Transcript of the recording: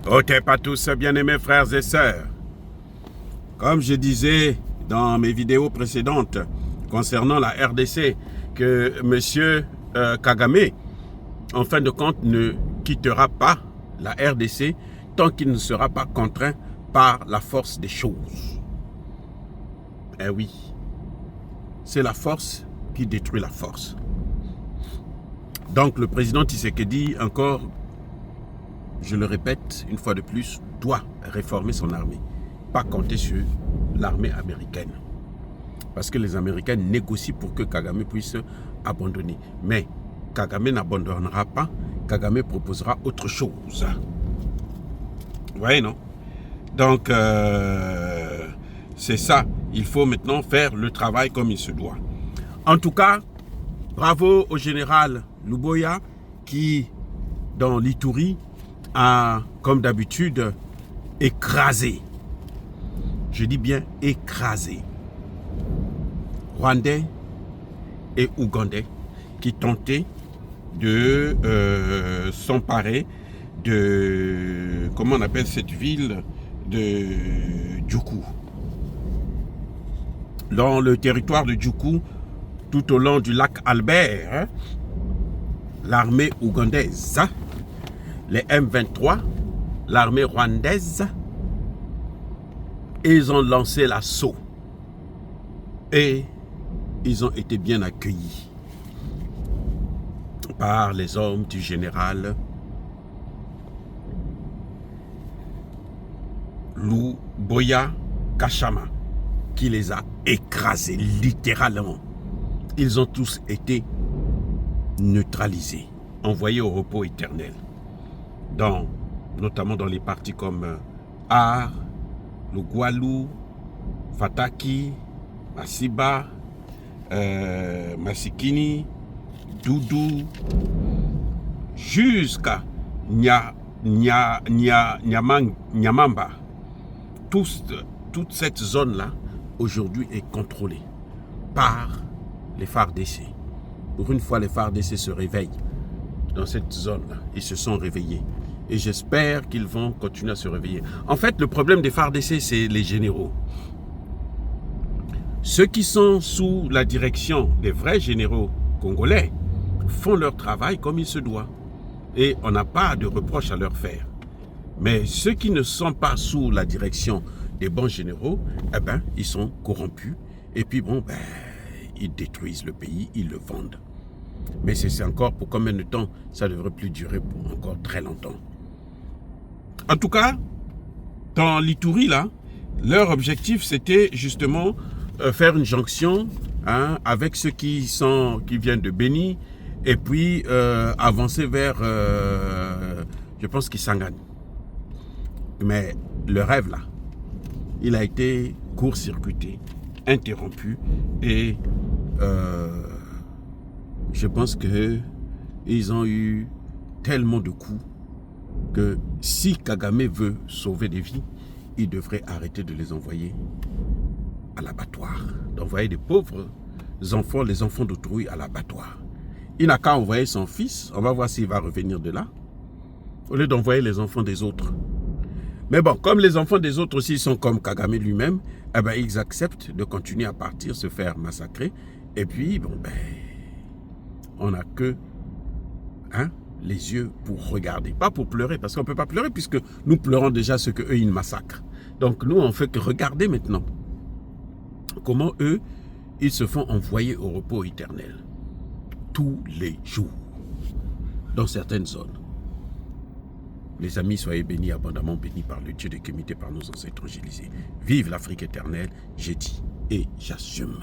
Otep à tous, bien-aimés frères et sœurs. Comme je disais dans mes vidéos précédentes concernant la RDC, que M. Kagame, en fin de compte, ne quittera pas la RDC tant qu'il ne sera pas contraint par la force des choses. Eh oui, c'est la force qui détruit la force. Donc le président Tshisekedi, encore, je le répète une fois de plus, doit réformer son armée. Pas compter sur l'armée américaine. Parce que les Américains négocient pour que Kagame puisse abandonner. Mais Kagame n'abandonnera pas. Kagame proposera autre chose. Vous voyez, non? Donc, c'est ça. Il faut maintenant faire le travail comme il se doit. En tout cas, bravo au général Luboya qui, dans l'Ituri, a, comme d'habitude, écrasé. Je dis bien écrasé. Rwandais et Ougandais qui tentaient de s'emparer de, comment on appelle cette ville, de Djukou. Dans le territoire de Djukou, tout au long du lac Albert, hein, l'armée ougandaise, les M23, l'armée rwandaise, ils ont lancé l'assaut et ils ont été bien accueillis par les hommes du général Luboya Kashama qui les a écrasés littéralement. Ils ont tous été neutralisés, envoyés au repos éternel, notamment dans les parties comme Ar, Lugwalu, Fataki, Masiba, Masikini, Doudou, jusqu'à Nyamamba. Toute cette zone-là, aujourd'hui, est contrôlée par les FARDC. Pour une fois, les FARDC se réveillent dans cette zone-là. Ils se sont réveillés. Et j'espère qu'ils vont continuer à se réveiller. En fait, le problème des FARDC, c'est les généraux. Ceux qui sont sous la direction des vrais généraux congolais font leur travail comme il se doit. Et on n'a pas de reproche à leur faire. Mais ceux qui ne sont pas sous la direction des bons généraux, eh ben, ils sont corrompus. Et puis bon, ben, ils détruisent le pays, ils le vendent. Mais c'est encore pour combien de temps? Ça ne devrait plus durer pour encore très longtemps. En tout cas, dans l'Ituri, là, leur objectif, c'était justement faire une jonction avec ceux qui viennent de Béni et puis avancer vers, je pense, Kisangani. Mais le rêve, là, il a été court-circuité, interrompu et je pense qu'ils ont eu tellement de coups que si Kagame veut sauver des vies, il devrait arrêter de les envoyer à l'abattoir, d'envoyer des pauvres enfants, les enfants d'autrui à l'abattoir. Il n'a qu'à envoyer son fils, on va voir s'il va revenir de là, au lieu d'envoyer les enfants des autres. Mais bon, comme les enfants des autres aussi sont comme Kagame lui-même, eh ben, ils acceptent de continuer à partir, se faire massacrer. Et puis, bon, ben, on n'a que les yeux pour regarder. Pas pour pleurer, parce qu'on ne peut pas pleurer, puisque nous pleurons déjà ce qu'eux, ils massacrent. Donc, nous, on ne fait que regarder maintenant comment eux, ils se font envoyer au repos éternel. Tous les jours, dans certaines zones. Les amis, soyez bénis, abondamment bénis par le Dieu de Kémité, par nos ancêtres angélisés. Vive l'Afrique éternelle, j'ai dit et j'assume.